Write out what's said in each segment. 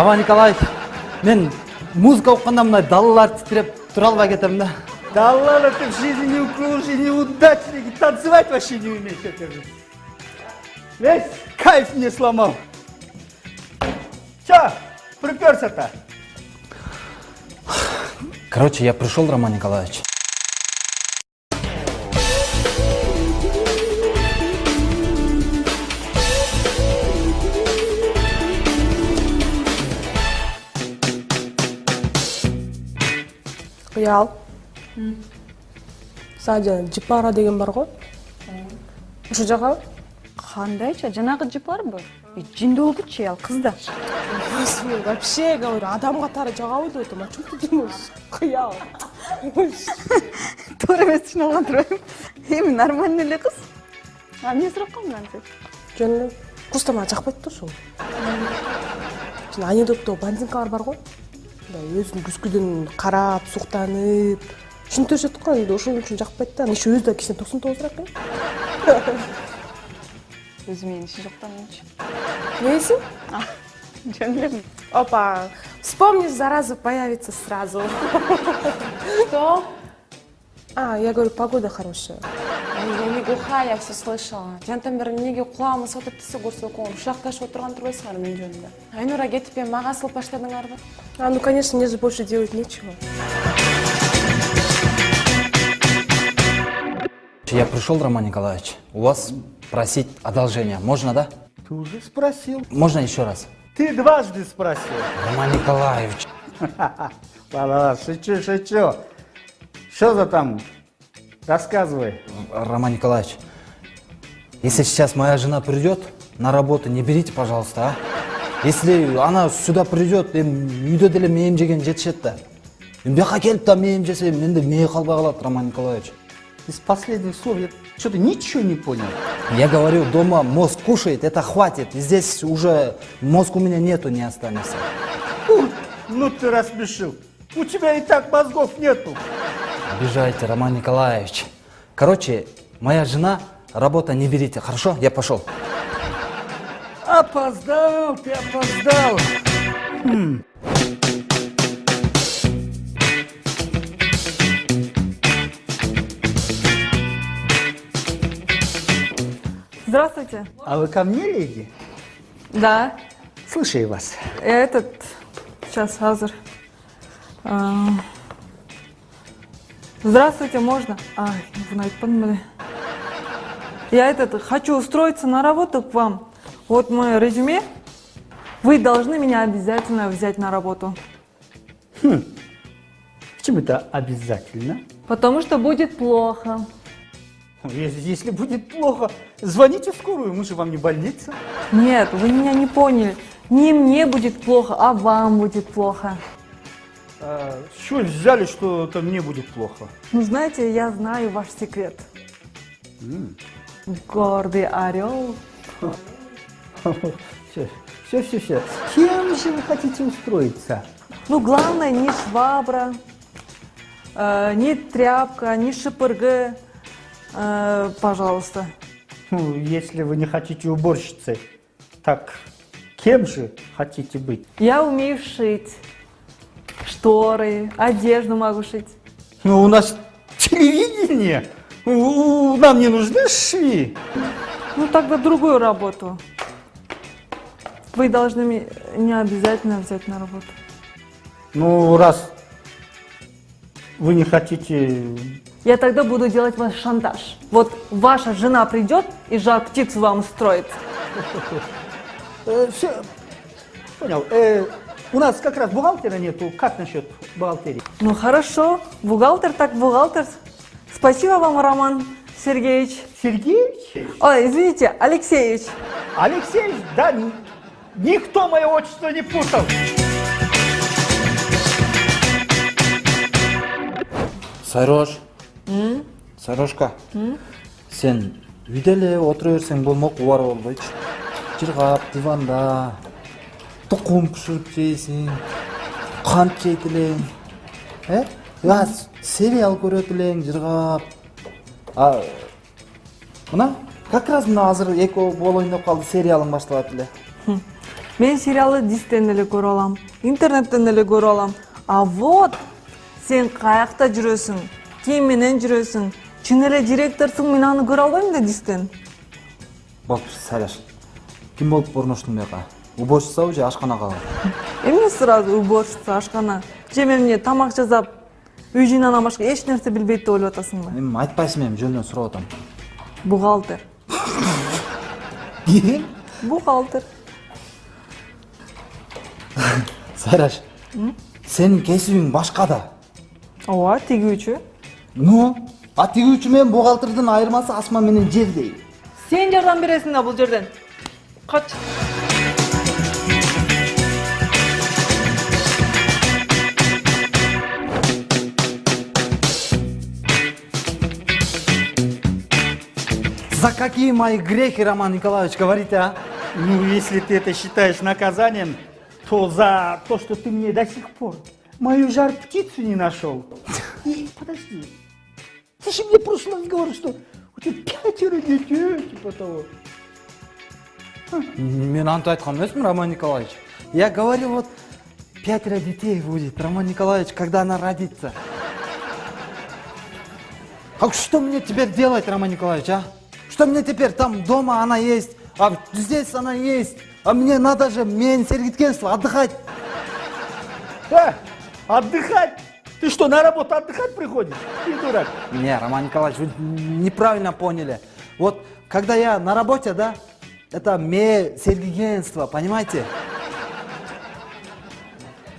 Роман Николаевич, мен музыка оққанда мына далалар титреп тұра албай кетемін да. Даллар, ты в жизни неуклюжий, неудачник, танцевать вообще не умеешь. Весь кайф мне сломал. Че, приперся-то? Короче, я пришел, Роман Николаевич. Кыял. Садя, Джипара деген бар ғой. Ошо жака? Кандайча, жанагы жип барбы? Жинди болбучу ал кызда. Вообще говорю, адам катары жагабы деп атам. Чоң думайсың? Кыял. Туура эмес түшүнүп алган турбайбы? Эми нормальный эле кыз. А эмне сурап калдың антип? Жөн эле. Кыз да мага жакпайт да ошол. Жана анекдотто бандинкалар бар ғой. Өзүн күзгүдөн карап, суктанып, ушинтип аткан, эми ошол үчүн жакпайт да. Иши өзү да кишинен 99-раак экен. Өзү менин иши жоктанчу. Нейсиң? Жөн эле. Опа, вспомнишь, зараза появится сразу. Что? Я говорю, погода хорошая. Я не глухая, я все слышала. Жантамбер неге кулагыма сотуп тисе көрсө коң ушакташып отурган турбайсыңар мен жөнүндө. Айнура кетип эми мага асылып баштадыңарбы? Ну, конечно, мне же больше делать нечего. Я пришел, Роман Николаевич. У вас просить одолжение. Можно, да? Ты уже спросил. Можно еще раз? Ты дважды спросил. Роман Николаевич. Ладно, шучу. Что за там? Рассказывай. Роман Николаевич, если сейчас моя жена придет на работу, не берите, пожалуйста, а? Если она сюда придет, үйдө деле мээм жеген жетишет да. Бияка келип да мээм жесе, менде мээ калбай калат, Роман Николаевич. Из последних слов я что-то ничего не понял. Я говорю, дома мозг кушает, это хватит. Здесь уже мозг у меня нету, не останется. Ну ты рассмешил. У тебя и так мозгов нету. Обижайте, Роман Николаевич. Короче, моя жена, работа не берите, хорошо? Я пошел. Опоздал, ты опоздал. Здравствуйте. А вы ко мне, леди? Да. Слушаю вас. Сейчас, Азер. Здравствуйте, можно? Я хочу устроиться на работу к вам. Вот мое резюме. Вы должны меня обязательно взять на работу. Почему это обязательно? Потому что будет плохо. Если будет плохо, звоните в скорую, мы же вам не больница. Нет, вы меня не поняли. Не мне будет плохо, а вам будет плохо. С чего взяли, что это мне будет плохо? Ну, знаете, я знаю ваш секрет. Гордый орел. Все. Кем же вы хотите устроиться? Ну, главное, не швабра, не тряпка, не ШПРГ, пожалуйста. Ну, если вы не хотите уборщицей, так кем же хотите быть? Я умею шить. Шторы, одежду могу шить. Ну, у нас телевидение. Нам не нужны швеи. Ну, тогда другую работу. Вы должны меня обязательно взять на работу. Ну, раз вы не хотите... Я тогда буду делать ваш шантаж. Вот ваша жена придет и жар-птицу вам устроит. Все, понял. У нас как раз бухгалтера нету. Как насчет бухгалтерии? Ну, хорошо. Бухгалтер так бухгалтер. Спасибо вам, Роман Сергеевич. Сергеевич? Ой, извините, Алексеевич. Алексеевич? Да, никто мое отчество не путал. Сайрош. Сайрошка. Сен үйде эле отура берсең болмок, убар болбойчу. Жыргап, диванда, тукум пышырып жейсиң, кант жейт элең. Сериал көрөт элең, жыргап. Мына, как раз мына азыр эки боло ойноп калды, сериалың башталат эле. Мен сериалды дистен эле көрө алам, интернеттен эле көрө алам. А вот сен каякта жүрөсүң, ким менен жүрөсүң, чын эле директорсуң, мен аны көрө албайм да дистен. Болуптур, Сараш. Ким болуп орноштуң буяка? Уборщицабы же ашканагабы? Эмне сразу уборщица, ашкана? Же мен эмне тамак жасап, үй жыйнаган башка эч нерсе билбейт деп ойлоп атасыңбы? Эми айтпайсың, эми жөндөн сурап атам. Бухгалтер. Ким? Бухгалтер. Сайраш, сенин кесибиң башка да. Ооба, тигүүчү. Ну, а тигүүчү менен бухгалтердин айырмасы асман менен жердей. Сен жардам бересиң да бул жерден. Кач. За какие мои грехи, Роман Николаевич, говорите, а? Ну, если ты это считаешь наказанием, то за то, что ты мне до сих пор мою жар-птицу не нашел. И подожди, ты же мне в прошлый раз говорил, что у тебя 5 детей, типа того. Мен антип айткан эмесмин, Роман Николаевич. Я говорю, вот 5 детей будет, Роман Николаевич, когда она родится. А что мне теперь делать, Роман Николаевич, а? Что мне теперь там дома она есть, а здесь она есть, а мне надо же, мен Сергиткенство, отдыхать. Отдыхать? Ты что, на работу отдыхать приходишь? Ты дурак. Не, Роман Николаевич, вы неправильно поняли. Вот, когда я на работе, да, это Сергиткенство, понимаете?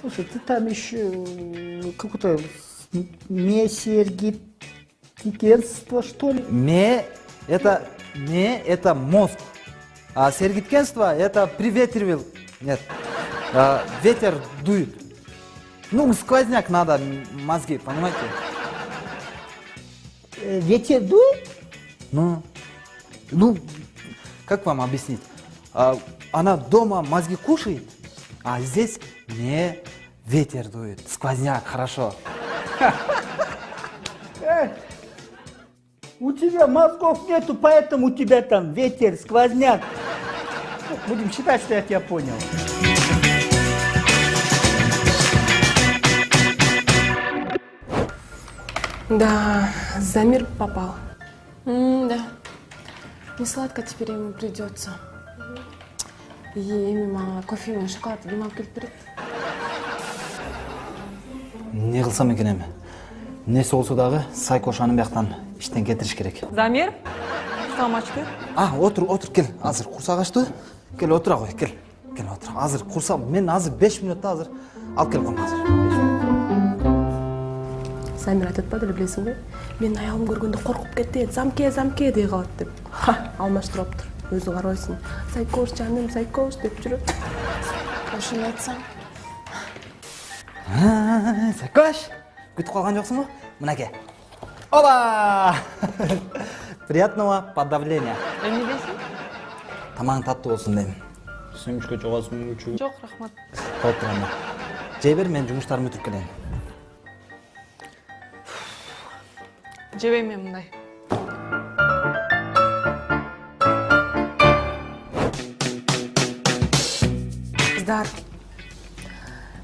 Слушай, ты там еще какое-то Сергиткенство, что ли? Это мозг. А Сергиткенство это приветривал. Нет. Ветер дует. Ну, сквозняк надо, мозги, понимаете? Ветер дует? Ну, как вам объяснить? Она дома мозги кушает, а здесь не ветер дует. Сквозняк, хорошо. У тебя мозгов нету, поэтому у тебя там ветер, сквозняк. Будем считать, что я тебя понял. Да, Замир попал. Да. Не сладко теперь ему придется. И мама кофе мен шоколад ким алып келип берет? Не кылсам экен эми? Несі болса дагы Сайкошаны бияктан иштен кетириш керек. Замир, курсагым ачты. Отур, кел. Азыр курсак ачты. Кел отура кой, кел. Кел отур. Азыр курсак, мен азыр 5 минутта азыр алып келип коем азыр. Замир айтып атпады эле, билесиң го? Мен аягым көргөндө коркуп кетти, замке дей калат деп. Алмаштырыптыр. Өзү карабайсың. Сайкош жаным, сайкош деп жүрөт. Ошону айтсаң. Сайкош, күтүп калган жоксуңбу? Мынакей. Оба! Приятного подавления. Эмне дейсиң? Тамаң таттуу болсун дейм. Сүйүнүчкө чогасың. Жок, рахмат. Болуп тур анда. Жей бер, мен жумуштарымды бүтүрүп келейин. Жебейм мен мындай. Кыздар,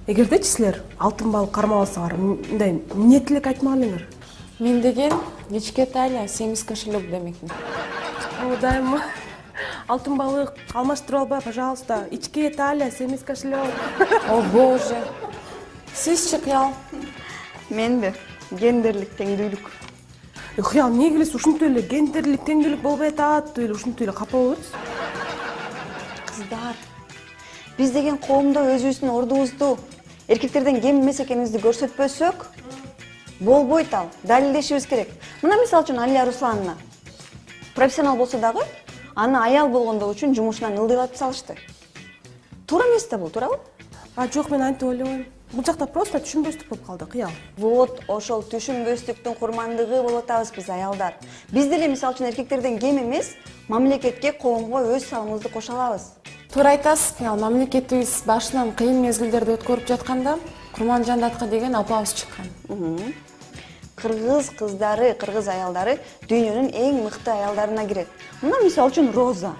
эгердечи силер алтын балык кармап алсаңар, мындай эмне тилек айтмагалыңар? Мен деген кечке Талия 70 кошелек демекмин. О, дайыма. Алтын балык алмаштырып албай, пожалуйста. Ичке Талия 70 кошелек. О боже. Сизчи кыял? Менби гендерлик теңдүүлүк. Кыял эмне келесиз? Ушинтип эле гендерлик теңдүүлүк болбой атат деп эле ушинтип эле капа болобуз. Кыздар, биз деген коомдо өзүбүздүн ордубузду эркектерден кем эмес экенибизди көрсөтпөсөк, болбойт ал. Далилдешибиз керек. Мына мисалы үчүн Алия Руслановна профессионал болсо дагы аны аял болгондугу үчүн жумушунан ылдыйлатып салышты. Туура эмес да бул, туурабы? Жок, мен антип ойлобойм. Бул жакта просто түшүнбөстүк болуп калды, кыял. Вот ошол түшүнбөстүктүн курмандыгы болуп атабыз биз аялдар. Биз деле мисалы үчүн эркектерден кем эмес, мамлекетке, коомго өз салымыбызды кошо алабыз. Туура айтасыз, кыял. Мамлекетибиз башынан кыйын мезгилдерди өткөрүп жатканда Курманжандатка деген апабыз чыккан. Кыргыз кыздары, кыргыз аялдары дүйнөнүн эң мыкты аялдарына кирет. Мына мисалы үчүн Роза.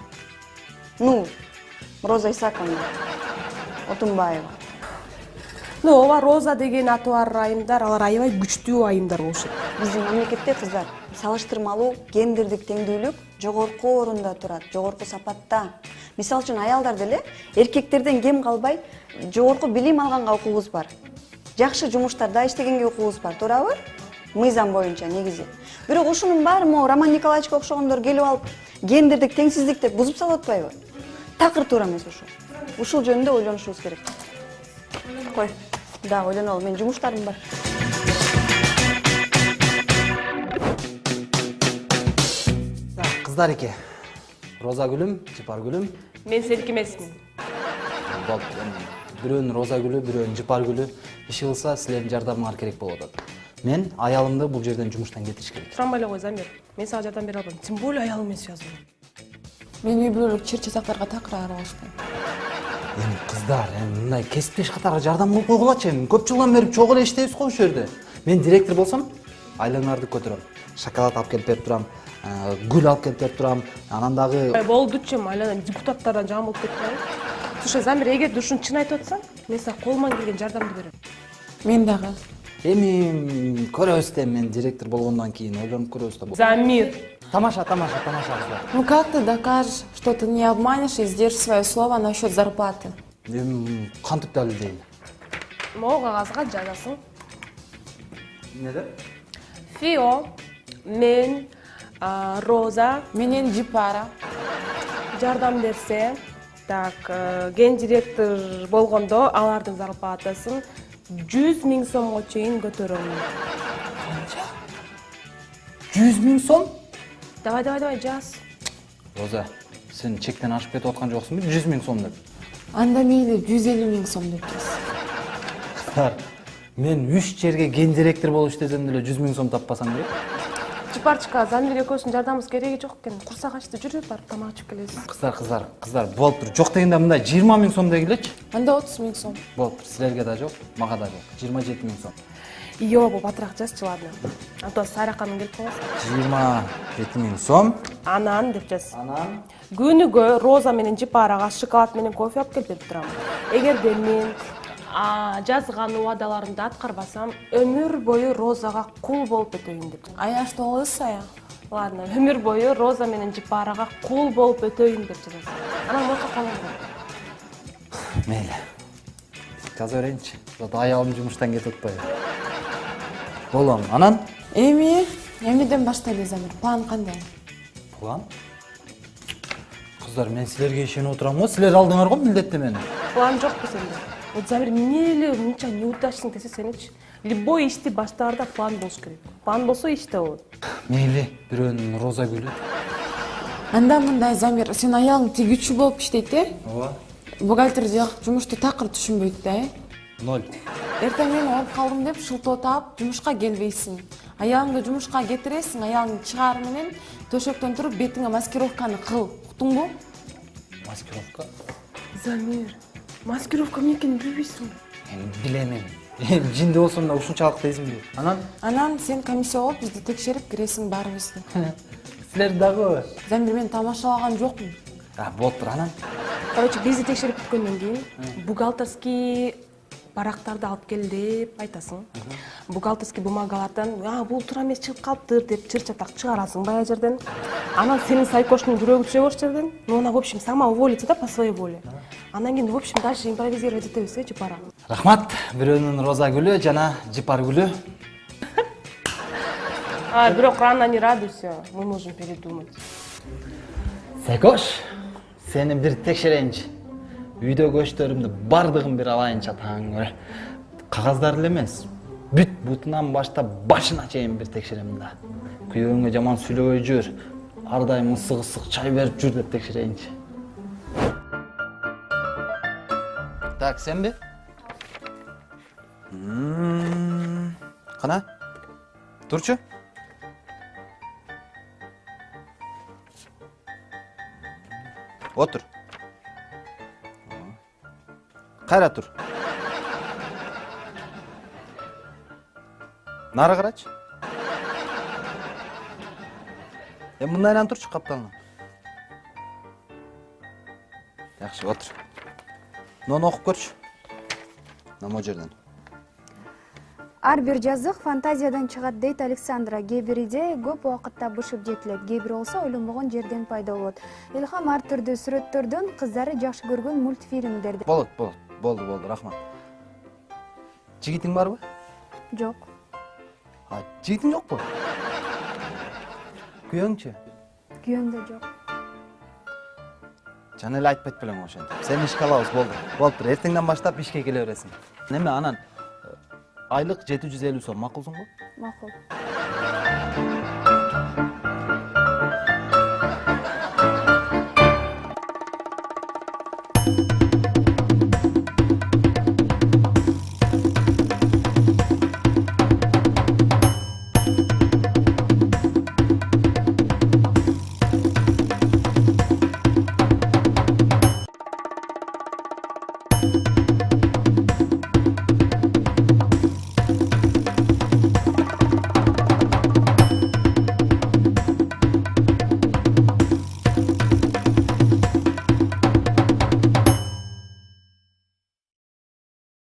Роза Исаковна. Отунбаева. Ну, ооба Роза деген аты бар айымдар, алар аябай күчтүү айымдар болушат. Биздин мамлекетте кыздар салыштырмалуу гендердик теңдүүлүк жогорку орунда турат, жогорку сапатта. Мисалы үчүн аялдар деле эркектерден кем калбай жогорку билим алганга укугубуз бар. Жакшы жумуштарда иштегенге укугубуз бар, туурабы? Мыйзам боюнча негизи. Бирок ушунун баары могу Роман Николаевичке окшогондор келип алып гендердик теңсиздик деп бузуп салып атпайбы? Такыр туура эмес ушул. Ушул жөнүндө ойлонушубуз керек. Кой, да, ойлонолу, менин жумуштарым бар. Кыздар эки. Роза гүлүм, Жыпар гүлүм. Мен сеники эмесмин. Бирөөнүн Роза гүлү, бирөөнүн Жыпар гүлү. Иш кылса силердин жардамыңар керек болуп атат. Мен аялымды бул жерден жумуштан кетириш керек. Суранбай эле кой, Замир. Мен сага жардам бере албайм. Тем более аялым менен связан. Мен үй бүлөлүк чыр-чатактарга такыр аралашпайм. Эми кыздар, мындай кесиптеш катары жардам кылып койгулачы. Көп жылдан бери чогуу эле иштейбиз го ушул жерде. Мен директор болсом, айлаңарды көтөрөм. Шоколад алып келип берип турам, гүл алып келип берип турам. Анан дагы Болдучу, айланам депутаттардан жаман болуп кетти. Слушай, Замир, эгерде ушуну чын айтып атсаң, мен сага колуман келген жардамды берем. Мен дагы. эми көрөбүз да, мен директор болгондон кийин ойлонуп көрөбүз да. Замир. Тамаша кыздар. Ну как ты докажешь, что ты не обманешь и сдержишь свое слово насчет зарплаты? Эми кантип далилдейм? Могу кагазга жазасың. Эмне деп? Фио, мен, Роза Менен Жыпара. жардам берсе, так, ген директор болгондо алардын зарплатасын 100 000 сомго чейин көтөрөм. 100 000 сом? Давай, жаз. Роза, сен чектен ашып кетип аткан жоксуңбу? 100 000 сом деп. Анда мейли 150 000 сом деп жаз. Кыздар, мен 3 жерге ген директор болуп иштесем деле 100 000 сом таппасам керек. Жыпарчыка, Замир экөөсүнүн жардамыбыз кереги жок экен. Курсак ачты, жүрүп барып тамак ичип келесиз. Кыздар, болуп тур. Жок дегенде мындай 20 000 сом дегилечи. Анда 30 000 сом. Болуп тур. Силерге да жок, мага да жок. 27 000 сом. Йо, батыраак жазчы, ладно. Антон Сайраканын келип каласың. 27 000 сом. Анан деп жаз. Анан Күнүгө Роза менен Жыпарага шоколад менен кофе алып келип берип турам. Эгерде мен жазган убадаларымды аткарбасам, өмүр бою Розага кул болуп өтөйүн деп. А я что, лысая? Ладно, өмүр бою Роза менен Жыпарага кул болуп өтөйүн деп жазасың. Анан мурка калыңдар. мейли. Жаза берейинчи. Зато аялым жумуштан кетип атпайбы. Болом. Анан Эмнеден баштайлы, Замир? План кандай? план. Кыздар, мен силерге ишенип отурам го. Силер алдыңар го милдетти мени. План жокпу сенде. Вот Замир, эмне эле мынча неудачный десе сеничи? Любой ишти баштаарда план болуш керек. План болсо иш да болот. Мейли, бирөөнүн Роза гүлү. Анда мындай, Замир, сен аялың тигүүчү болуп иштейт, Ооба. Бухгалтер жумушту такыр түшүнбөйт да, 0. Эртең мен ооруп калдым деп шылтоо таап жумушка келбейсиң. Аялыңды жумушка кетиресиң, аялың чыгаар менен төшөктөн туруп бетиңе маскировканы кыл. Уктуңбу? Маскировка? Замир, маскировка эмне экенин билбейсиңби? Мен билем. Жинди болсом да ушунчалык дейсиңби? Анан сен комиссия болуп бизди текшерип киресиң баарыбызды. Силер дагы? Замир, мен тамашалаган жокмун. Болуп тур анан. Короче, бизди текшерип бүткөндөн кийин бухгалтерский барактарды алып кел деп айтасың. Бухгалтерский бумагалардан, бул туура эмес чыгып калыптыр деп чыр-чатак чыгарасың баягы жерден. Анан сенин сайкошнун жүрөгү түшө ошол жерден. Ну, она, в общем, сама уволится, да, по своей воле. Анан кийин, в общем, дальше импровизировать этебиз, Жыпара. Рахмат. Бирөөнүн Роза гүлү жана Жыпар гүлү. Бирок рано не радуйся, мы можем передумать. Сайкош, сени бир текшерейинчи. Үйдөгү өчтөрүмдү бардыгын бир алайынча таң. Кагаздар эле эмес. Бүт бутунан баштап башына чейин бир текшерем да. Күйөөңө жаман сүйлөбөй жүр. Ар дайым ысык чай берип жүр деп текшерейинчи. Так, сенби? Кана? Турчу? Отур. Кайра тур. Нары карачы. Мындайдан турчу капталына. Жакшы, отур. мынаны окуп көрчү. Мына могу жерден. Ар бир жазык фантазиядан чыгат дейт Александра. Кээ бир идея көп убакытта бышып жетилет, кээ бири болсо ойлонбогон жерден пайда болот. Илхам ар түрдүү сүрөттөрдөн кыздары жакшы көргөн мультфильмдерди. Болду, рахмат. Жигитиң барбы? Жок. Жигитиң жокпу? Күйөөңчү? Күйөөм да жок. Жана эле айтпайт белең ошентип. Сени ишке алабыз, болду. Эртеңден баштап ишке келе бересиң. Неме анан айлык 750 сом макулсуңбу? Макул.